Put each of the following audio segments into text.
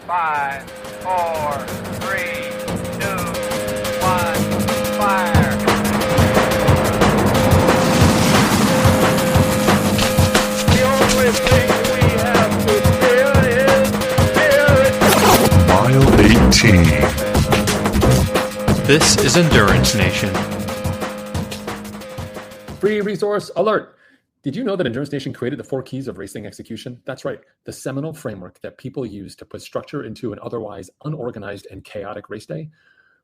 5, 4, 3, 2, 1, fire. The only thing we have to fear is fear. Mile 18. This is Endurance Nation. Free resource alert. Did you know that Endurance Nation created the 4 keys of racing execution? That's right, the seminal framework that people use to put structure into an otherwise unorganized and chaotic race day.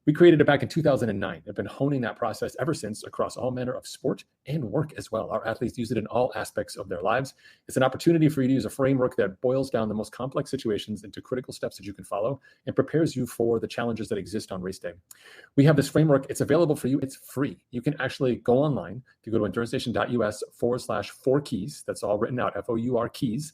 We created it back in 2009. I've been honing that process ever since across all manner of sport and work as well. Our athletes use it in all aspects of their lives. It's an opportunity for you to use a framework that boils down the most complex situations into critical steps that you can follow and prepares you for the challenges that exist on race day. We have this framework. It's available for you. It's free. You can actually go online. If you go to endurancenation.us/4 keys, that's all written out, FOUR keys.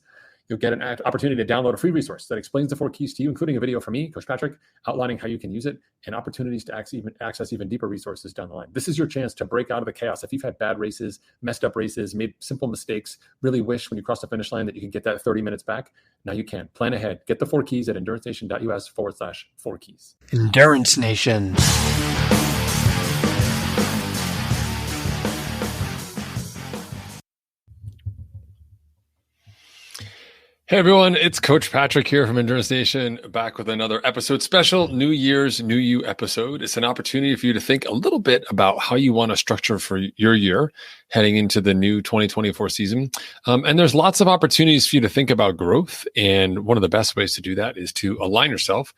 You'll get an opportunity to download a free resource that explains the 4 keys to you, including a video from me, Coach Patrick, outlining how you can use it and opportunities to access even deeper resources down the line. This is your chance to break out of the chaos. If you've had bad races, messed up races, made simple mistakes, really wish when you cross the finish line that you can get that 30 minutes back, now you can. Plan ahead. Get the 4 keys at endurancenation.us/4 keys. Endurance Nation. Hey everyone, it's Coach Patrick here from Endurance Nation, back with another episode, special New Year's, New You episode. It's an opportunity for you to think a little bit about how you want to structure for your year heading into the new 2024 season. And there's lots of opportunities for you to think about growth. And one of the best ways to do that is to align yourself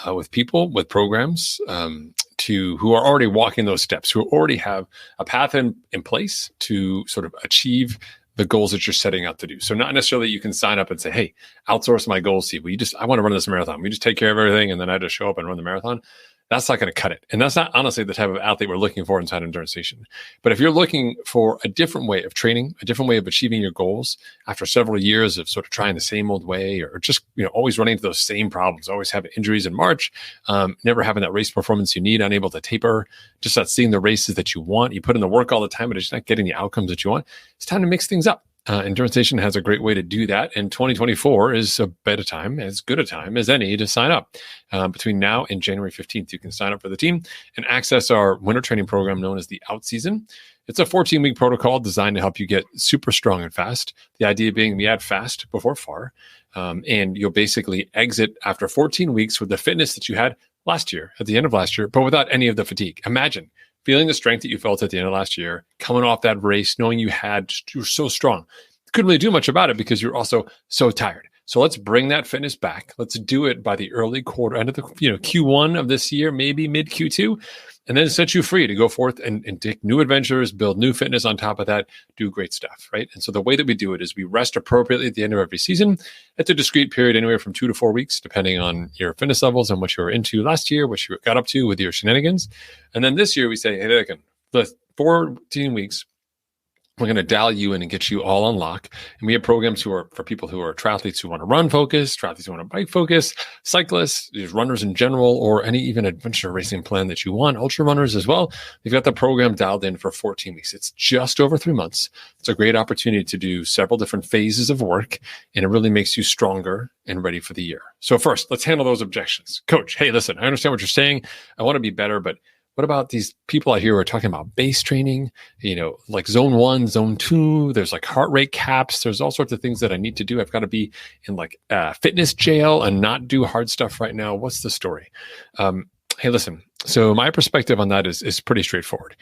with people, with programs, who are already walking those steps, who already have a path in place to sort of achieve the goals that you're setting out to do. So not necessarily you can sign up and say, hey, outsource my goals to you. I want to run this marathon. We just take care of everything and then I just show up and run the marathon. That's not going to cut it. And that's not honestly the type of athlete we're looking for inside Endurance Nation. But if you're looking for a different way of training, a different way of achieving your goals after several years of sort of trying the same old way, or just, always running into those same problems, always having injuries in March, never having that race performance you need, unable to taper, just not seeing the races that you want. You put in the work all the time, but it's not getting the outcomes that you want. It's time to mix things up. Endurance Nation has a great way to do that. And 2024 is a better time, as good a time as any to sign up. Between now and January 15th, you can sign up for the team and access our winter training program known as the Out Season. It's a 14-week protocol designed to help you get super strong and fast. The idea being we add fast before far. And you'll basically exit after 14 weeks with the fitness that you had last year, at the end of last year, but without any of the fatigue. Imagine feeling the strength that you felt at the end of last year, coming off that race, knowing you were so strong. Couldn't really do much about it because you're also so tired. So let's bring that fitness back. Let's do it by the early quarter, end of the Q1 of this year, maybe mid Q2, and then set you free to go forth and take new adventures, build new fitness on top of that, do great stuff, right? And so the way that we do it is we rest appropriately at the end of every season. It's a discrete period, anywhere from 2 to 4 weeks, depending on your fitness levels and what you were into last year, what you got up to with your shenanigans. And then this year we say, hey, look, the 14 weeks, we're going to dial you in and get you all on lock. And we have programs for people who are triathletes who want to run focus, triathletes who want to bike focus, cyclists, runners in general, or any even adventure racing plan that you want, ultra runners as well. We've got the program dialed in for 14 weeks. It's just over 3 months. It's a great opportunity to do several different phases of work, and it really makes you stronger and ready for the year. So first, let's handle those objections. Coach, hey, listen, I understand what you're saying. I want to be better, but what about these people out here who are talking about base training, like zone 1, zone 2, there's like heart rate caps. There's all sorts of things that I need to do. I've got to be in like fitness jail and not do hard stuff right now. What's the story? Hey, listen. So my perspective on that is pretty straightforward.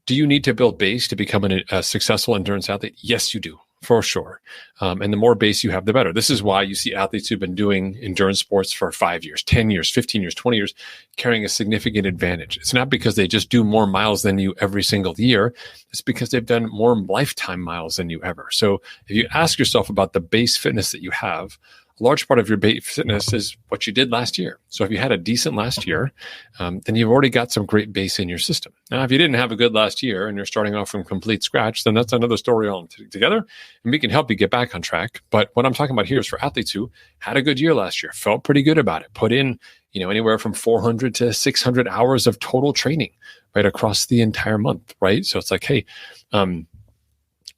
Do you need to build base to become a successful endurance athlete? Yes, you do. For sure. And the more base you have, the better. This is why you see athletes who've been doing endurance sports for 5 years, 10 years, 15 years, 20 years, carrying a significant advantage. It's not because they just do more miles than you every single year. It's because they've done more lifetime miles than you ever. So if you ask yourself about the base fitness that you have, a large part of your base fitness is what you did last year. So if you had a decent last year, then you've already got some great base in your system. Now, if you didn't have a good last year and you're starting off from complete scratch, then that's another story all together, and we can help you get back on track. But what I'm talking about here is for athletes who had a good year last year, felt pretty good about it, put in anywhere from 400 to 600 hours of total training right across the entire month, right? So it's like, hey,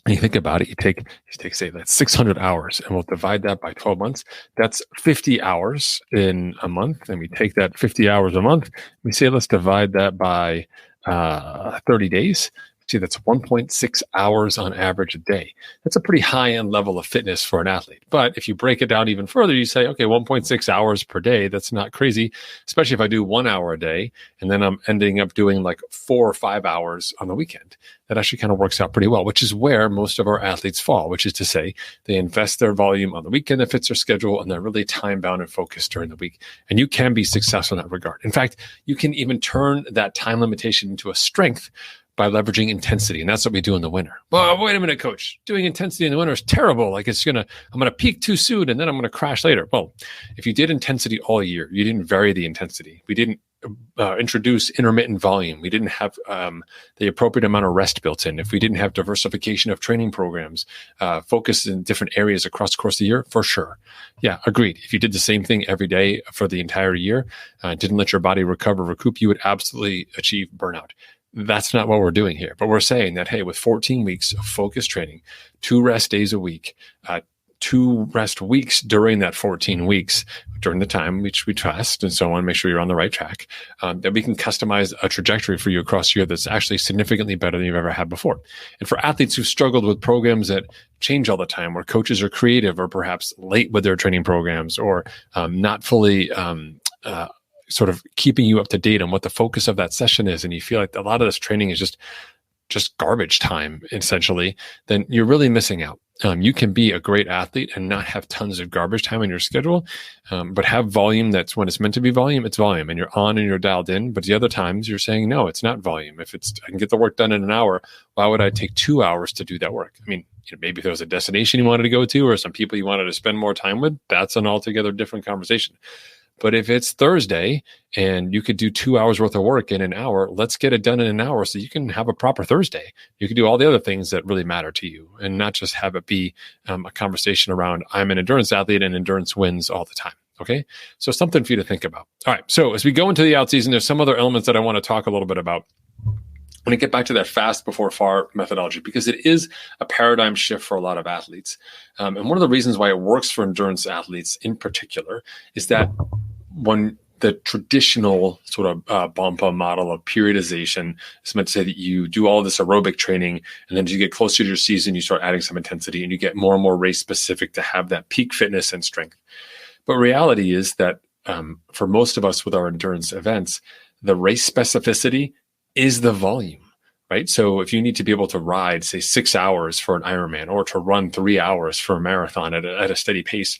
And you think about it, you take say that's 600 hours, and we'll divide that by 12 months. That's 50 hours in a month. And we take that 50 hours a month. We say, let's divide that by 30 days. See, that's 1.6 hours on average a day. That's a pretty high end level of fitness for an athlete. But if you break it down even further, you say, okay, 1.6 hours per day, that's not crazy, especially if I do 1 hour a day and then I'm ending up doing like 4 or 5 hours on the weekend. That actually kind of works out pretty well, which is where most of our athletes fall, which is to say they invest their volume on the weekend that fits their schedule, and they're really time bound and focused during the week. And you can be successful in that regard. In fact, you can even turn that time limitation into a strength by leveraging intensity. And that's what we do in the winter. Well, wait a minute, coach. Doing intensity in the winter is terrible. Like I'm going to peak too soon and then I'm going to crash later. Well, if you did intensity all year, you didn't vary the intensity. We didn't introduce intermittent volume. We didn't have the appropriate amount of rest built in. If we didn't have diversification of training programs, focus in different areas across the course of the year, for sure. Yeah, agreed. If you did the same thing every day for the entire year, didn't let your body recoup, you would absolutely achieve burnout. That's not what we're doing here. But we're saying that, hey, with 14 weeks of focused training, 2 rest days a week, 2 rest weeks during that 14 weeks, during the time which we test and so on, make sure you're on the right track, that we can customize a trajectory for you across the year that's actually significantly better than you've ever had before. And for athletes who've struggled with programs that change all the time, where coaches are creative or perhaps late with their training programs, or not fully sort of keeping you up to date on what the focus of that session is, and you feel like a lot of this training is just garbage time, essentially, then you're really missing out. You can be a great athlete and not have tons of garbage time in your schedule, but have volume that's when it's meant to be volume, it's volume, and you're on and you're dialed in. But the other times you're saying, no, it's not volume. If I can get the work done in an hour, why would I take 2 hours to do that work? I mean, maybe if there was a destination you wanted to go to or some people you wanted to spend more time with, that's an altogether different conversation. But if it's Thursday and you could do 2 hours worth of work in an hour, let's get it done in an hour so you can have a proper Thursday. You can do all the other things that really matter to you and not just have it be a conversation around I'm an endurance athlete and endurance wins all the time. Okay. So something for you to think about. All right. So as we go into the out season, there's some other elements that I want to talk a little bit about. I want to get back to that fast before far methodology because it is a paradigm shift for a lot of athletes. And one of the reasons why it works for endurance athletes in particular is that when the traditional sort of BOMPA model of periodization is meant to say that you do all this aerobic training, and then as you get closer to your season, you start adding some intensity and you get more and more race specific to have that peak fitness and strength. But reality is that for most of us with our endurance events, the race specificity is the volume, right? So if you need to be able to ride, say, 6 hours for an Ironman or to run 3 hours for a marathon at a steady pace,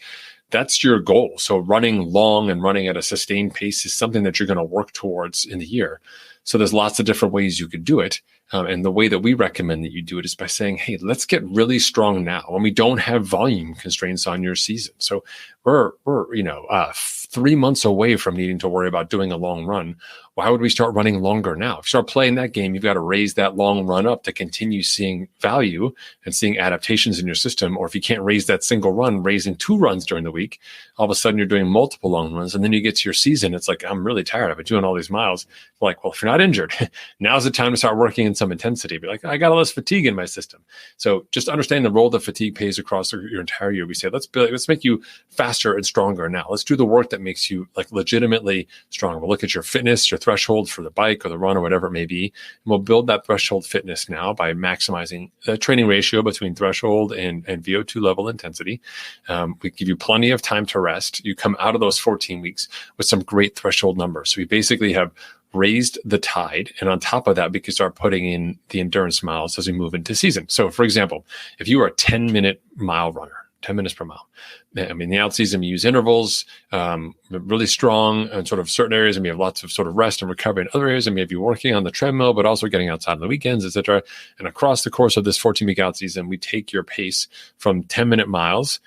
that's your goal. So running long and running at a sustained pace is something that you're going to work towards in the year. So there's lots of different ways you could do it. And the way that we recommend that you do it is by saying, hey, let's get really strong now when we don't have volume constraints on your season. So we're 3 months away from needing to worry about doing a long run. Why would we start running longer now? If you start playing that game, you've got to raise that long run up to continue seeing value and seeing adaptations in your system. Or if you can't raise that single run, raising 2 runs during the week, all of a sudden you're doing multiple long runs. And then you get to your season. It's like, I'm really tired of it doing all these miles. Like, well, if you're not injured, now's the time to start working in some intensity. Be like, I got all this fatigue in my system. So just understand the role that fatigue plays across your entire year. We say, let's make you faster and stronger now. Let's do the work that makes you like legitimately stronger. We'll look at your fitness, your threshold for the bike or the run or whatever it may be. And we'll build that threshold fitness now by maximizing the training ratio between threshold and VO2 level intensity. We give you plenty of time to rest. You come out of those 14 weeks with some great threshold numbers. So we basically have raised the tide. And on top of that, we can start putting in the endurance miles as we move into season. So for example, if you are a 10-minute mile runner, 10 minutes per mile. I mean, the out season, we use intervals, really strong in sort of certain areas, and we have lots of sort of rest and recovery in other areas, and we have you working on the treadmill, but also getting outside on the weekends, et cetera. And across the course of this 14-week out season, we take your pace from 10-minute miles,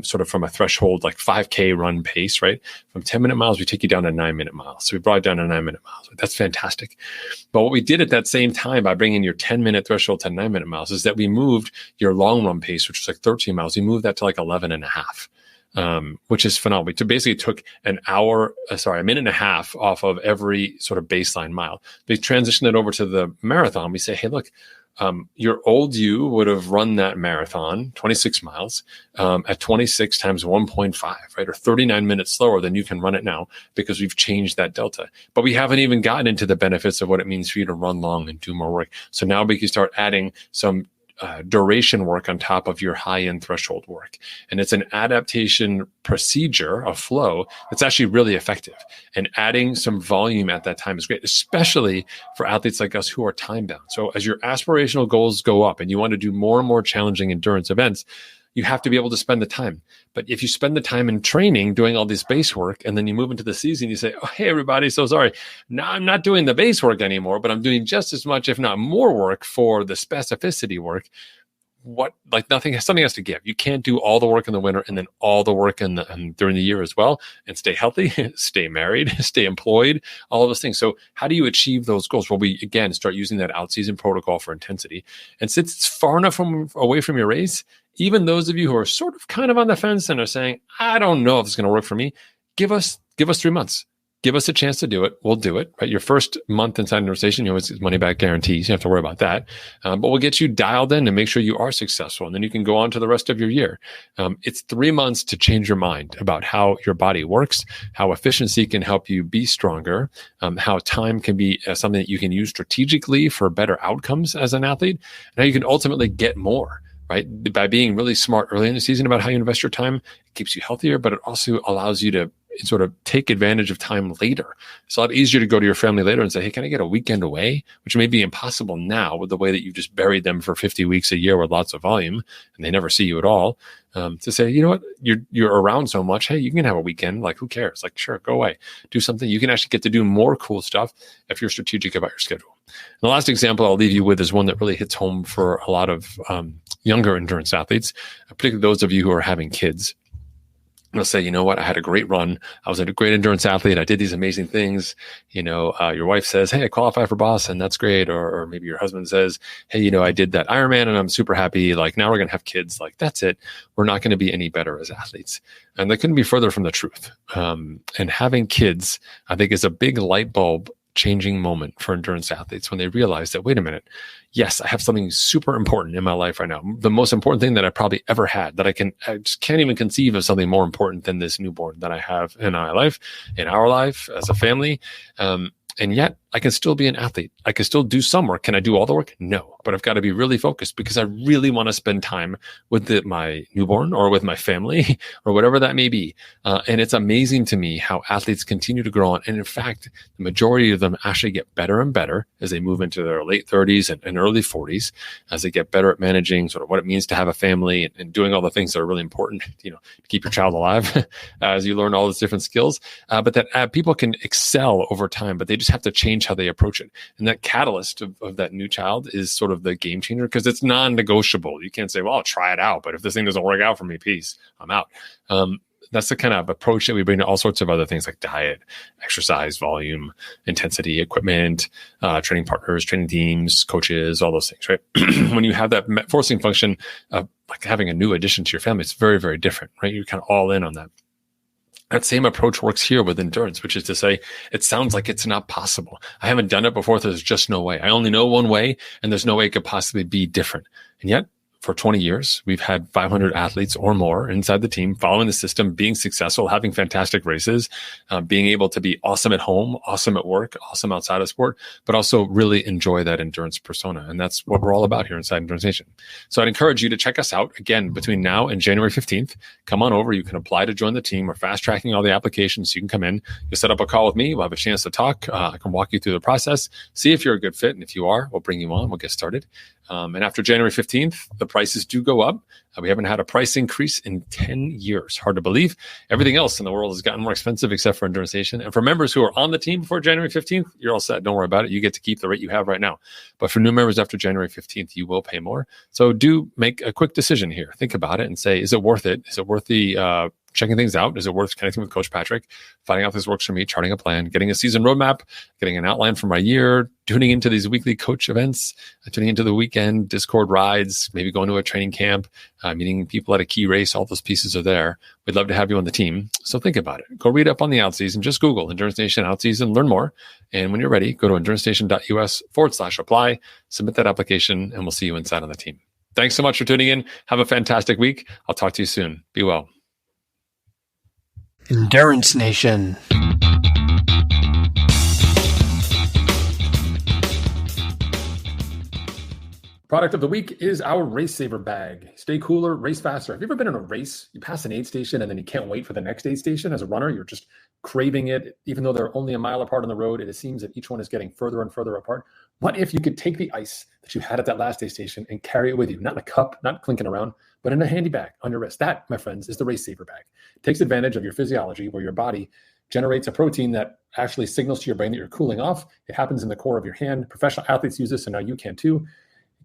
sort of from a threshold like 5K run pace, right? From 10-minute miles, we take you down to 9-minute miles. So we brought it down to 9-minute miles. That's fantastic. But what we did at that same time by bringing your 10-minute threshold to 9-minute miles is that we moved your long run pace, which was like 13 miles, we moved that to like 11 and a half. Which is phenomenal. We basically took a minute and a half off of every sort of baseline mile. We transitioned it over to the marathon. We say, hey, look, your old you would have run that marathon, 26 miles, at 26 times 1.5, right? Or 39 minutes slower than you can run it now because we've changed that delta. But we haven't even gotten into the benefits of what it means for you to run long and do more work. So now we can start adding some duration work on top of your high-end threshold work. And it's an adaptation procedure, a flow that's actually really effective. And adding some volume at that time is great, especially for athletes like us who are time-bound. So as your aspirational goals go up and you want to do more and more challenging endurance events, you have to be able to spend the time. But if you spend the time in training, doing all this base work, and then you move into the season, you say, oh, hey, everybody, so sorry. Now I'm not doing the base work anymore, but I'm doing just as much, if not more work for the specificity work. Something has to give. You can't do all the work in the winter and then all the work during the year as well, and stay healthy, stay married, stay employed, all of those things. So how do you achieve those goals? Well, we, again, start using that out-season protocol for intensity. And since it's far enough away from your race, even those of you who are sort of kind of on the fence and are saying, I don't know if it's going to work for me, give us 3 months. Give us a chance to do it. We'll do it. Right? Your first month inside an organization, you always get money back guarantees. You don't have to worry about that. But we'll get you dialed in and make sure you are successful. And then you can go on to the rest of your year. It's 3 months to change your mind about how your body works, how efficiency can help you be stronger, how time can be something that you can use strategically for better outcomes as an athlete, and how you can ultimately get more. Right? By being really smart early in the season about how you invest your time, it keeps you healthier, but it also allows you to sort of take advantage of time later. It's a lot easier to go to your family later and say, hey, can I get a weekend away? Which may be impossible now with the way that you've just buried them for 50 weeks a year with lots of volume and they never see you at all. To say, you know what, you're around so much. Hey, you can have a weekend. Like, who cares? Like, sure, go away. Do something. You can actually get to do more cool stuff if you're strategic about your schedule. And the last example I'll leave you with is one that really hits home for a lot of younger endurance athletes, particularly those of you who are having kids. They'll say, you know what, I had a great run. I was a great endurance athlete. I did these amazing things. Your wife says, hey, I qualified for Boston. That's great. Or maybe your husband says, hey, I did that Ironman and I'm super happy. Like, now we're going to have kids. Like, that's it. We're not going to be any better as athletes. And that couldn't be further from the truth. And having kids, I think, is a big light bulb changing moment for endurance athletes when they realize that, wait a minute, yes, I have something super important in my life right now. The most important thing that I probably ever had, that I just can't even conceive of something more important than this newborn that I have in my life, in our life as a family. And yet I can still be an athlete. I can still do some work. Can I do all the work? No, but I've got to be really focused because I really want to spend time with my newborn or with my family or whatever that may be. And it's amazing to me how athletes continue to grow on. And in fact, the majority of them actually get better and better as they move into their late 30s and early 40s, as they get better at managing sort of what it means to have a family and doing all the things that are really important, to keep your child alive as you learn all those different skills. But that people can excel over time, but they just have to change how they approach it. And that catalyst of that new child is sort of the game changer because it's non-negotiable. You can't say, well, I'll try it out, but if this thing doesn't work out for me, peace, I'm out. That's the kind of approach that we bring to all sorts of other things like diet, exercise, volume, intensity, equipment, training partners, training teams, coaches, all those things, right? When you have that forcing function of like having a new addition to your family, it's very, very different, right? You're kind of all in on that. That same approach works here with endurance, which is to say, it sounds like it's not possible. I haven't done it before. There's just no way. I only know one way, and there's no way it could possibly be different. And yet, for 20 years, we've had 500 athletes or more inside the team following the system, being successful, having fantastic races, being able to be awesome at home, awesome at work, awesome outside of sport, but also really enjoy that endurance persona. And that's what we're all about here inside Endurance Nation. So I'd encourage you to check us out again between now and January 15th. Come on over. You can apply to join the team. We're fast tracking all the applications. You can come in. You'll set up a call with me. We'll have a chance to talk. I can walk you through the process, see if you're a good fit. And if you are, we'll bring you on. We'll get started. And after January 15th, the prices do go up. We haven't had a price increase in 10 years. Hard to believe. Everything else in the world has gotten more expensive except for Endurance Nation. And for members who are on the team before January 15th, you're all set. Don't worry about it. You get to keep the rate you have right now. But for new members after January 15th, you will pay more. So do make a quick decision here. Think about it and say, is it worth it? Is it worth the checking things out. Is it worth connecting with Coach Patrick, finding out if this works for me, charting a plan, getting a season roadmap, getting an outline for my year, tuning into these weekly coach events, tuning into the weekend Discord rides, maybe going to a training camp, meeting people at a key race. All those pieces are there. We'd love to have you on the team. So think about it. Go read up on the outseason. Just Google Endurance Nation outseason, learn more. And when you're ready, go to endurancenation.us/apply, submit that application, and we'll see you inside on the team. Thanks so much for tuning in. Have a fantastic week. I'll talk to you soon. Be well. Endurance Nation. Product of the week is our Race Saver bag. Stay cooler, race faster. Have you ever been in a race? You pass an aid station and then you can't wait for the next aid station. As a runner, you're just craving it. Even though they're only a mile apart on the road, it seems that each one is getting further and further apart. What if you could take the ice that you had at that last aid station and carry it with you? Not in a cup, not clinking around, but in a handy bag on your wrist. That, my friends, is the Race Saver bag. It takes advantage of your physiology where your body generates a protein that actually signals to your brain that you're cooling off. It happens in the core of your hand. Professional athletes use this, and now you can too.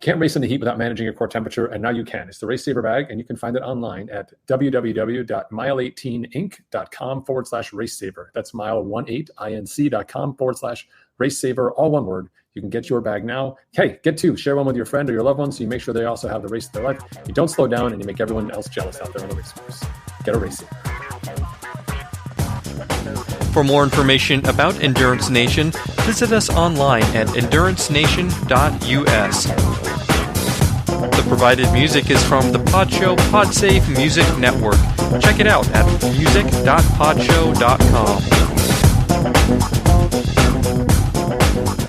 Can't race in the heat without managing your core temperature, and now you can. It's the Race Saver bag, and you can find it online at www.mile18inc.com/race saver. That's mile18inc.com/race saver, all one word. You can get your bag now. Hey, get two. Share one with your friend or your loved one so you make sure they also have the race of their life. You don't slow down, and you make everyone else jealous out there on the race course. Get a Race Saver. For more information about Endurance Nation, visit us online at endurancenation.us. The provided music is from the Podshow Podsafe Music Network. Check it out at music.podshow.com.